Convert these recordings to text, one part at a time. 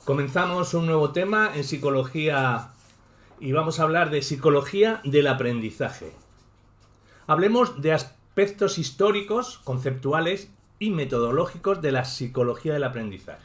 Comenzamos un nuevo tema en psicología y vamos a hablar de psicología del aprendizaje. Hablemos de aspectos históricos, conceptuales y metodológicos de la psicología del aprendizaje.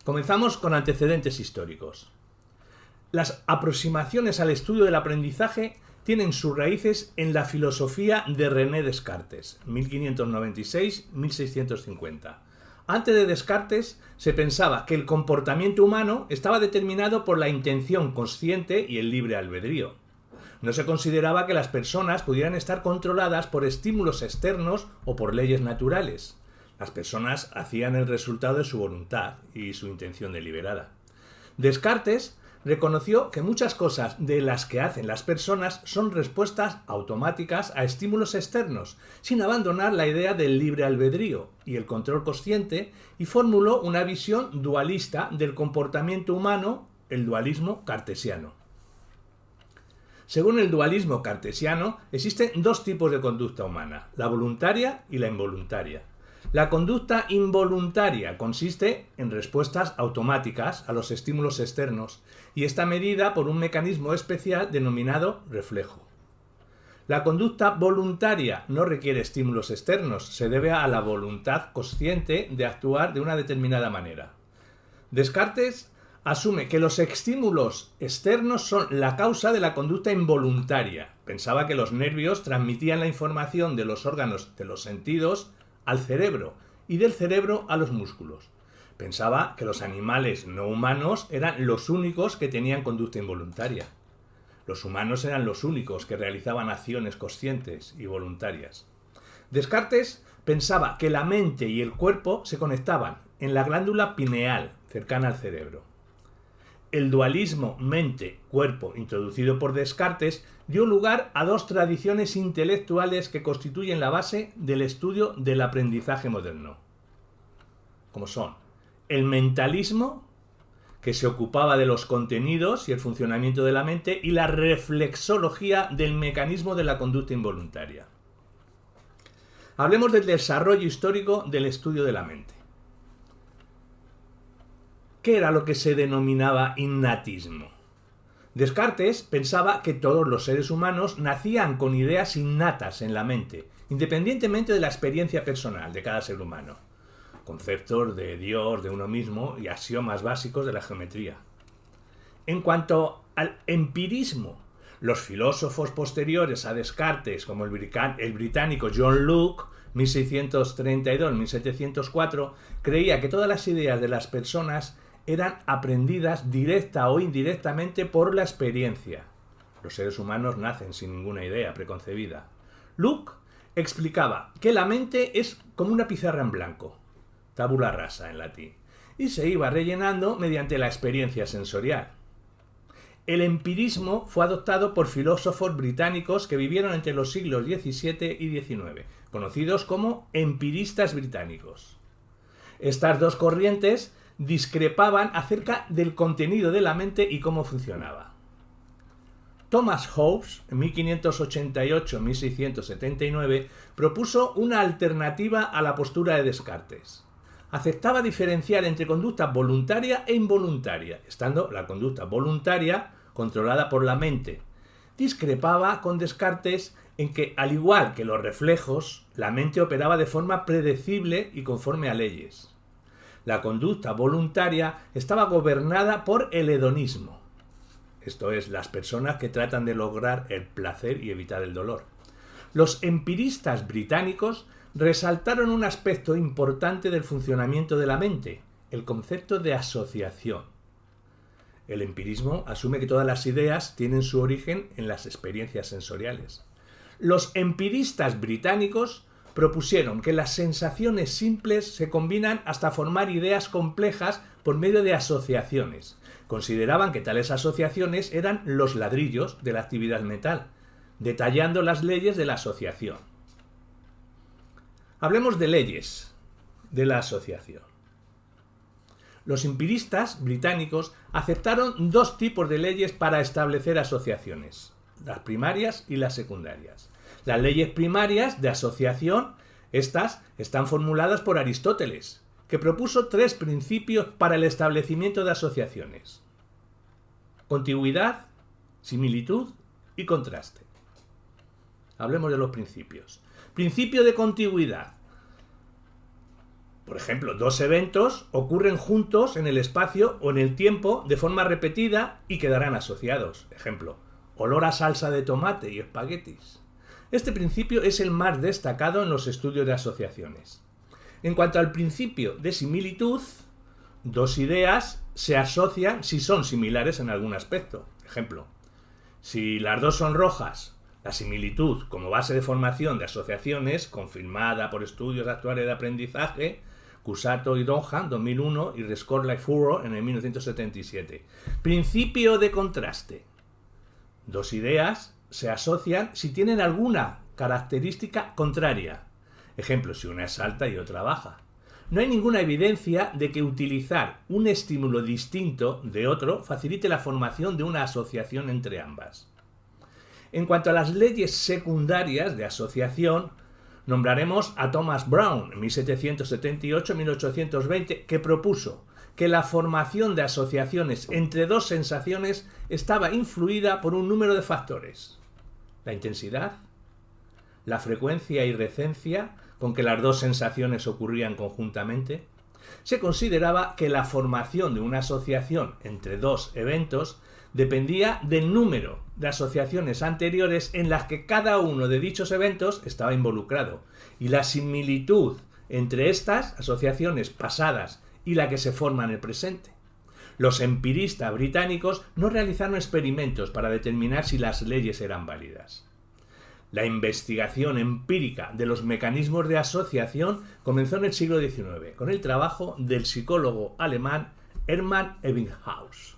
Comenzamos con antecedentes históricos. Las aproximaciones al estudio del aprendizaje tienen sus raíces en la filosofía de René Descartes, 1596-1650. Antes de Descartes se pensaba que el comportamiento humano estaba determinado por la intención consciente y el libre albedrío. No se consideraba que las personas pudieran estar controladas por estímulos externos o por leyes naturales. Las personas hacían el resultado de su voluntad y su intención deliberada. Descartes reconoció que muchas cosas de las que hacen las personas son respuestas automáticas a estímulos externos, sin abandonar la idea del libre albedrío y el control consciente, y formuló una visión dualista del comportamiento humano, el dualismo cartesiano. Según el dualismo cartesiano, existen dos tipos de conducta humana, la voluntaria y la involuntaria. La conducta involuntaria consiste en respuestas automáticas a los estímulos externos y está medida por un mecanismo especial denominado reflejo. La conducta voluntaria no requiere estímulos externos, se debe a la voluntad consciente de actuar de una determinada manera. Descartes asume que los estímulos externos son la causa de la conducta involuntaria. Pensaba que los nervios transmitían la información de los órganos de los sentidos al cerebro y del cerebro a los músculos. Pensaba que los animales no humanos eran los únicos que tenían conducta involuntaria. Los humanos eran los únicos que realizaban acciones conscientes y voluntarias. Descartes pensaba que la mente y el cuerpo se conectaban en la glándula pineal, cercana al cerebro. El dualismo mente-cuerpo introducido por Descartes dio lugar a dos tradiciones intelectuales que constituyen la base del estudio del aprendizaje moderno, como son el mentalismo, que se ocupaba de los contenidos y el funcionamiento de la mente, y la reflexología del mecanismo de la conducta involuntaria. Hablemos del desarrollo histórico del estudio de la mente. ¿Qué era lo que se denominaba innatismo? Descartes pensaba que todos los seres humanos nacían con ideas innatas en la mente, independientemente de la experiencia personal de cada ser humano. Conceptos de Dios, de uno mismo y axiomas básicos de la geometría. En cuanto al empirismo, los filósofos posteriores a Descartes, como el británico John Locke, 1632-1704, creía que todas las ideas de las personas eran aprendidas directa o indirectamente por la experiencia. Los seres humanos nacen sin ninguna idea preconcebida. Locke explicaba que la mente es como una pizarra en blanco, tabula rasa en latín, y se iba rellenando mediante la experiencia sensorial. El empirismo fue adoptado por filósofos británicos que vivieron entre los siglos XVII y XIX, conocidos como empiristas británicos. Estas dos corrientes discrepaban acerca del contenido de la mente y cómo funcionaba. Thomas Hobbes, en 1588-1679, propuso una alternativa a la postura de Descartes. Aceptaba diferenciar entre conducta voluntaria e involuntaria, estando la conducta voluntaria controlada por la mente. Discrepaba con Descartes en que, al igual que los reflejos, la mente operaba de forma predecible y conforme a leyes. La conducta voluntaria estaba gobernada por el hedonismo, esto es, las personas que tratan de lograr el placer y evitar el dolor. Los empiristas británicos resaltaron un aspecto importante del funcionamiento de la mente, el concepto de asociación. El empirismo asume que todas las ideas tienen su origen en las experiencias sensoriales. Los empiristas británicos propusieron que las sensaciones simples se combinan hasta formar ideas complejas por medio de asociaciones. Consideraban que tales asociaciones eran los ladrillos de la actividad mental, detallando las leyes de la asociación. Hablemos de leyes de la asociación. Los empiristas británicos aceptaron dos tipos de leyes para establecer asociaciones, las primarias y las secundarias. Las leyes primarias de asociación, estas están formuladas por Aristóteles que propuso 3 principios para el establecimiento de asociaciones: contigüidad, similitud y contraste. Hablemos de los principios. Principio de contigüidad. Por ejemplo, 2 eventos ocurren juntos en el espacio o en el tiempo de forma repetida y quedarán asociados. Ejemplo, olor a salsa de tomate y espaguetis. Este principio es el más destacado en los estudios de asociaciones. En cuanto al principio de similitud, 2 ideas se asocian si son similares en algún aspecto. Ejemplo, si las 2 son rojas, la similitud como base de formación de asociaciones, confirmada por estudios actuales de aprendizaje, Cusato y Donham, 2001, y Rescorla y Furrow en el 1977. Principio de contraste. 2 ideas se asocian si tienen alguna característica contraria. Ejemplo, si una es alta y otra baja. No hay ninguna evidencia de que utilizar un estímulo distinto de otro facilite la formación de una asociación entre ambas. En cuanto a las leyes secundarias de asociación, nombraremos a Thomas Brown en 1778-1820, que propuso que la formación de asociaciones entre 2 sensaciones estaba influida por un número de factores: la intensidad, la frecuencia y recencia con que las 2 sensaciones ocurrían conjuntamente. Se consideraba que la formación de una asociación entre 2 eventos dependía del número de asociaciones anteriores en las que cada uno de dichos eventos estaba involucrado, y la similitud entre estas asociaciones pasadas y la que se forma en el presente. Los empiristas británicos no realizaron experimentos para determinar si las leyes eran válidas. La investigación empírica de los mecanismos de asociación comenzó en el siglo XIX, con el trabajo del psicólogo alemán Hermann Ebbinghaus,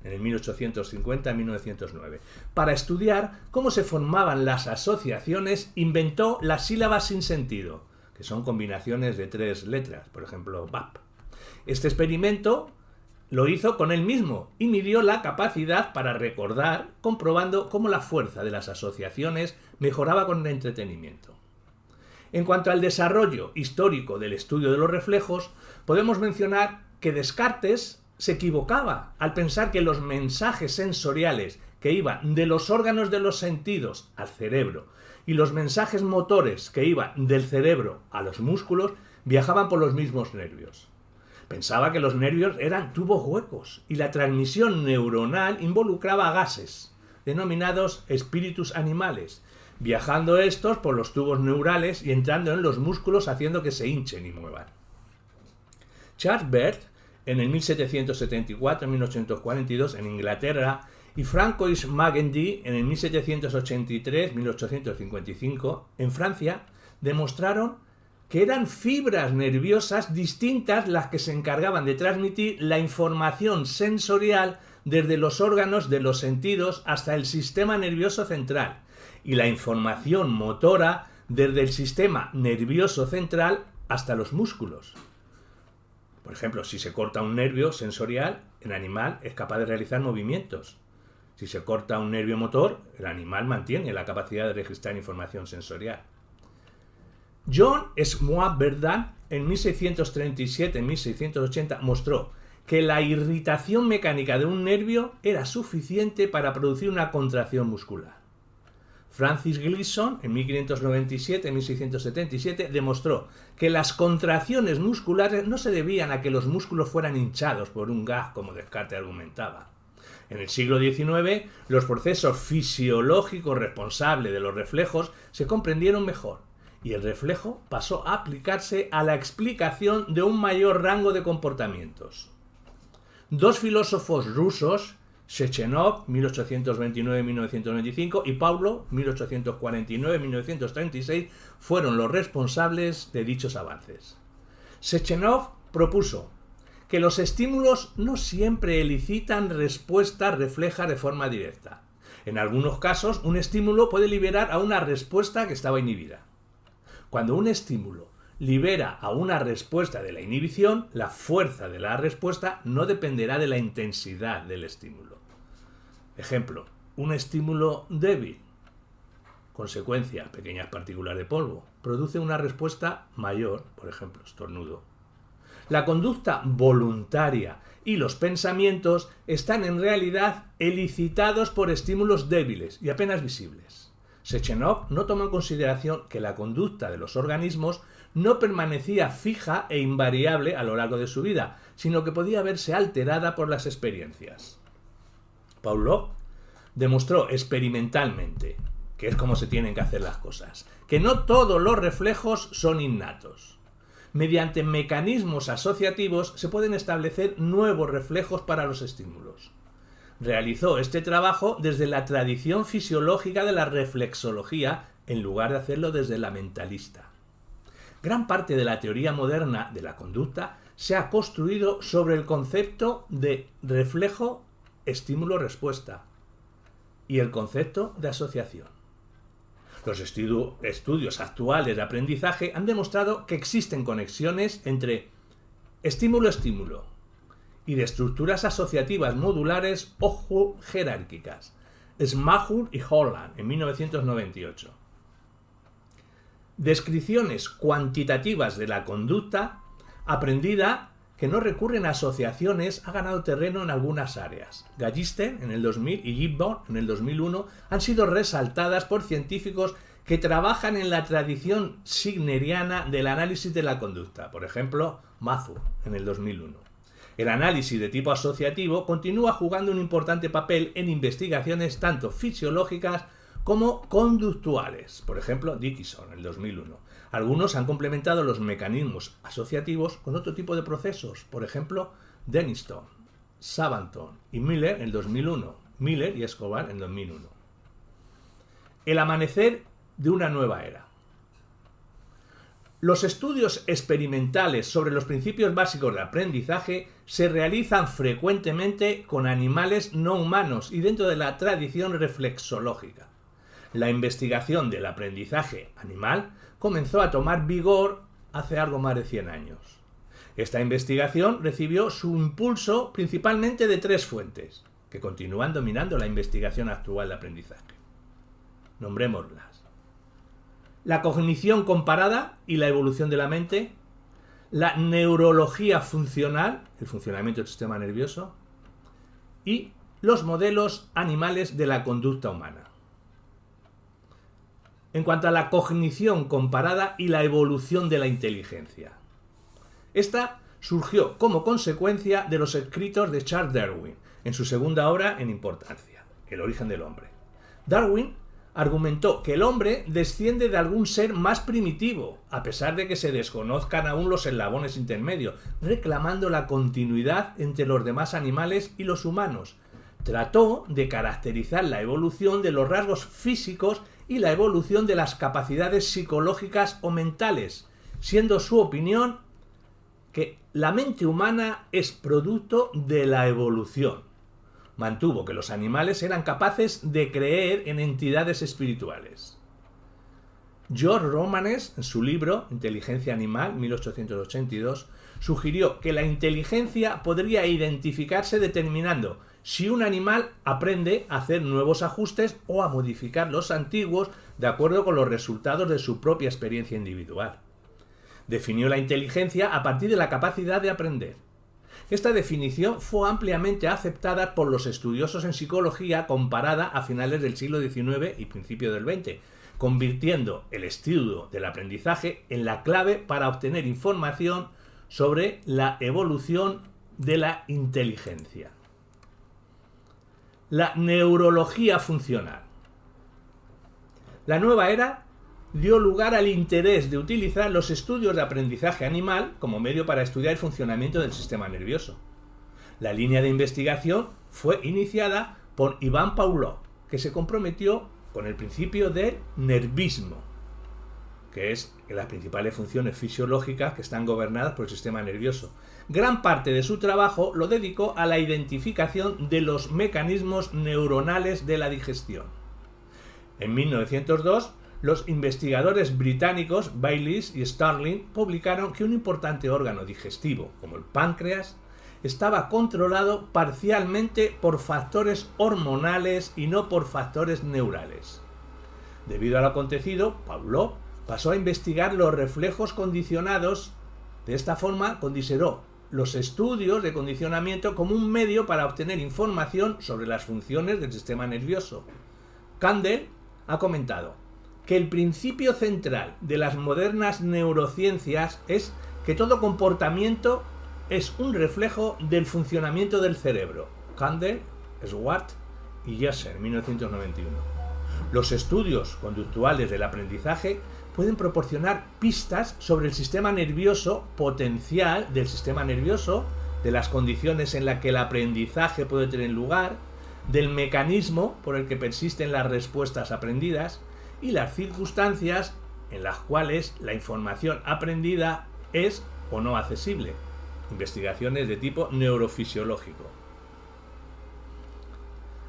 en el 1850-1909. Para estudiar cómo se formaban las asociaciones, inventó las sílabas sin sentido, que son combinaciones de 3 letras, por ejemplo, BAP. Este experimento lo hizo con él mismo y midió la capacidad para recordar, comprobando cómo la fuerza de las asociaciones mejoraba con el entretenimiento. En cuanto al desarrollo histórico del estudio de los reflejos, podemos mencionar que Descartes se equivocaba al pensar que los mensajes sensoriales que iban de los órganos de los sentidos al cerebro y los mensajes motores que iban del cerebro a los músculos viajaban por los mismos nervios. Pensaba que los nervios eran tubos huecos y la transmisión neuronal involucraba gases, denominados espíritus animales, viajando estos por los tubos neurales y entrando en los músculos haciendo que se hinchen y muevan. Charles Baird, en el 1774-1842 en Inglaterra, y Francois Magendie en el 1783-1855 en Francia, demostraron que eran fibras nerviosas distintas las que se encargaban de transmitir la información sensorial desde los órganos de los sentidos hasta el sistema nervioso central, y la información motora desde el sistema nervioso central hasta los músculos. Por ejemplo, si se corta un nervio sensorial, el animal es capaz de realizar movimientos. Si se corta un nervio motor, el animal mantiene la capacidad de registrar información sensorial. John Smoot-Verdun en 1637-1680 mostró que la irritación mecánica de un nervio era suficiente para producir una contracción muscular. Francis Gleason en 1597-1677 demostró que las contracciones musculares no se debían a que los músculos fueran hinchados por un gas, como Descartes argumentaba. En el siglo XIX, los procesos fisiológicos responsables de los reflejos se comprendieron mejor, y el reflejo pasó a aplicarse a la explicación de un mayor rango de comportamientos. 2 filósofos rusos, Sechenov, 1829-1925, y Pavlov, 1849-1936, fueron los responsables de dichos avances. Sechenov propuso que los estímulos no siempre elicitan respuestas reflejas de forma directa. En algunos casos, un estímulo puede liberar a una respuesta que estaba inhibida. Cuando un estímulo libera a una respuesta de la inhibición, la fuerza de la respuesta no dependerá de la intensidad del estímulo. Ejemplo, un estímulo débil, consecuencia, pequeñas partículas de polvo, produce una respuesta mayor, por ejemplo, estornudo. La conducta voluntaria y los pensamientos están en realidad elicitados por estímulos débiles y apenas visibles. Sechenov no tomó en consideración que la conducta de los organismos no permanecía fija e invariable a lo largo de su vida, sino que podía verse alterada por las experiencias. Pavlov demostró experimentalmente, que es como se tienen que hacer las cosas, que no todos los reflejos son innatos. Mediante mecanismos asociativos se pueden establecer nuevos reflejos para los estímulos. Realizó este trabajo desde la tradición fisiológica de la reflexología en lugar de hacerlo desde la mentalista. Gran parte de la teoría moderna de la conducta se ha construido sobre el concepto de reflejo, estímulo-respuesta y el concepto de asociación. Los estudios actuales de aprendizaje han demostrado que existen conexiones entre estímulo-estímulo y de estructuras asociativas modulares o jerárquicas. Smahul y Holland, en 1998. Descripciones cuantitativas de la conducta aprendida que no recurren a asociaciones ha ganado terreno en algunas áreas. Gallisten en el 2000 y Gibbon en el 2001 han sido resaltadas por científicos que trabajan en la tradición signeriana del análisis de la conducta, por ejemplo, Mathur en el 2001. El análisis de tipo asociativo continúa jugando un importante papel en investigaciones tanto fisiológicas como conductuales, por ejemplo, Dickinson en el 2001. Algunos han complementado los mecanismos asociativos con otro tipo de procesos, por ejemplo, Denniston, Sabanton y Miller en el 2001, Miller y Escobar en el 2001. El amanecer de una nueva era. Los estudios experimentales sobre los principios básicos de aprendizaje se realizan frecuentemente con animales no humanos y dentro de la tradición reflexológica. La investigación del aprendizaje animal comenzó a tomar vigor hace algo más de 100 años. Esta investigación recibió su impulso principalmente de 3 fuentes, que continúan dominando la investigación actual de aprendizaje. Nombrémoslas: la cognición comparada y la evolución de la mente, la neurología funcional, el funcionamiento del sistema nervioso, y los modelos animales de la conducta humana. En cuanto a la cognición comparada y la evolución de la inteligencia. Esta surgió como consecuencia de los escritos de Charles Darwin, en su segunda obra en importancia, El origen del hombre. Darwin argumentó que el hombre desciende de algún ser más primitivo, a pesar de que se desconozcan aún los eslabones intermedios, reclamando la continuidad entre los demás animales y los humanos. Trató de caracterizar la evolución de los rasgos físicos y la evolución de las capacidades psicológicas o mentales, siendo su opinión que la mente humana es producto de la evolución. Mantuvo que los animales eran capaces de creer en entidades espirituales. George Romanes, en su libro Inteligencia Animal, 1882, sugirió que la inteligencia podría identificarse determinando si un animal aprende a hacer nuevos ajustes o a modificar los antiguos de acuerdo con los resultados de su propia experiencia individual. Definió la inteligencia a partir de la capacidad de aprender. Esta definición fue ampliamente aceptada por los estudiosos en psicología comparada a finales del siglo XIX y principio del XX, convirtiendo el estudio del aprendizaje en la clave para obtener información sobre la evolución de la inteligencia. La neurología funcional. La nueva era dio lugar al interés de utilizar los estudios de aprendizaje animal como medio para estudiar el funcionamiento del sistema nervioso. La línea de investigación fue iniciada por Ivan Pavlov, que se comprometió con el principio del nervismo, que es las principales funciones fisiológicas que están gobernadas por el sistema nervioso. Gran parte de su trabajo lo dedicó a la identificación de los mecanismos neuronales de la digestión. En 1902, los investigadores británicos Bayliss y Starling publicaron que un importante órgano digestivo, como el páncreas, estaba controlado parcialmente por factores hormonales y no por factores neurales. Debido a lo acontecido, Pavlov pasó a investigar los reflejos condicionados De esta forma, consideró los estudios de condicionamiento como un medio para obtener información sobre las funciones del sistema nervioso. Kandel ha comentado que el principio central de las modernas neurociencias es que todo comportamiento es un reflejo del funcionamiento del cerebro. Kandel, Swart y Jesser, 1991. Los estudios conductuales del aprendizaje pueden proporcionar pistas sobre el sistema nervioso potencial del sistema nervioso, de las condiciones en las que el aprendizaje puede tener lugar, del mecanismo por el que persisten las respuestas aprendidas y las circunstancias en las cuales la información aprendida es o no accesible. Investigaciones de tipo neurofisiológico.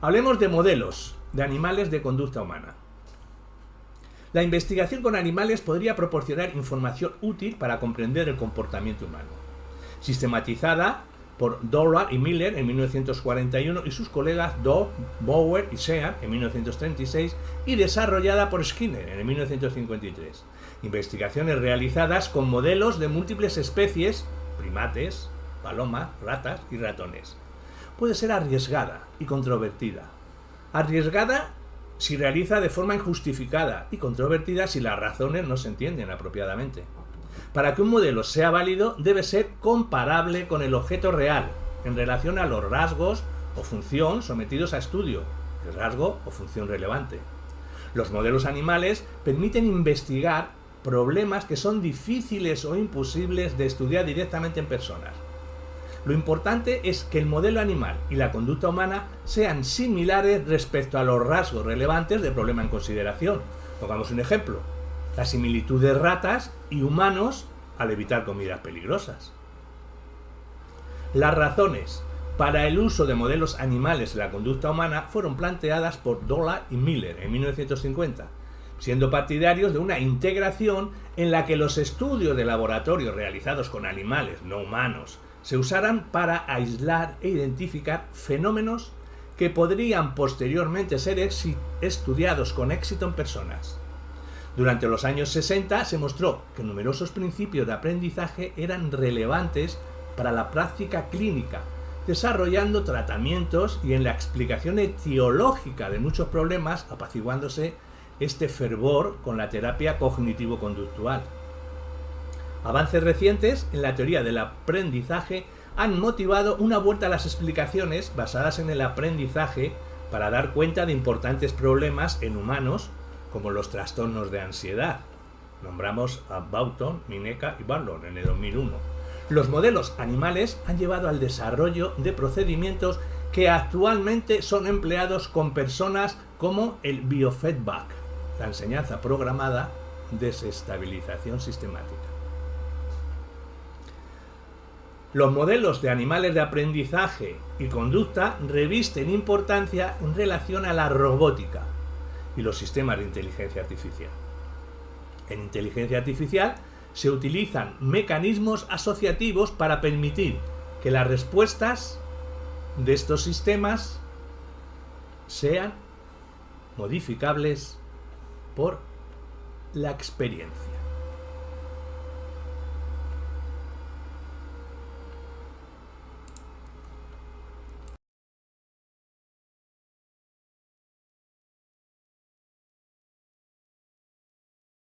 Hablemos de modelos de animales de conducta humana. La investigación con animales podría proporcionar información útil para comprender el comportamiento humano. Sistematizada por Dollard y Miller en 1941 y sus colegas Dove, Bower y Sheehan en 1936 y desarrollada por Skinner en 1953. Investigaciones realizadas con modelos de múltiples especies, primates, palomas, ratas y ratones. Puede ser arriesgada y controvertida. Arriesgada si realiza de forma injustificada y controvertida si las razones no se entienden apropiadamente. Para que un modelo sea válido debe ser comparable con el objeto real en relación a los rasgos o función sometidos a estudio, el rasgo o función relevante. Los modelos animales permiten investigar problemas que son difíciles o imposibles de estudiar directamente en personas. Lo importante es que el modelo animal y la conducta humana sean similares respecto a los rasgos relevantes del problema en consideración. Pongamos un ejemplo: la similitud de ratas y humanos al evitar comidas peligrosas. Las razones para el uso de modelos animales en la conducta humana fueron planteadas por Dollard y Miller en 1950, siendo partidarios de una integración en la que los estudios de laboratorio realizados con animales no humanos se usaran para aislar e identificar fenómenos que podrían posteriormente ser estudiados con éxito en personas. Durante los años 60 se mostró que numerosos principios de aprendizaje eran relevantes para la práctica clínica, desarrollando tratamientos y en la explicación etiológica de muchos problemas, apaciguándose este fervor con la terapia cognitivo-conductual. Avances recientes en la teoría del aprendizaje han motivado una vuelta a las explicaciones basadas en el aprendizaje para dar cuenta de importantes problemas en humanos como los trastornos de ansiedad. Nombramos a Boughton, Mineka y Barlow en el 2001. Los modelos animales han llevado al desarrollo de procedimientos que actualmente son empleados con personas como el biofeedback, la enseñanza programada, desestabilización sistemática. Los modelos de animales de aprendizaje y conducta revisten importancia en relación a la robótica y los sistemas de inteligencia artificial. En inteligencia artificial se utilizan mecanismos asociativos para permitir que las respuestas de estos sistemas sean modificables por la experiencia.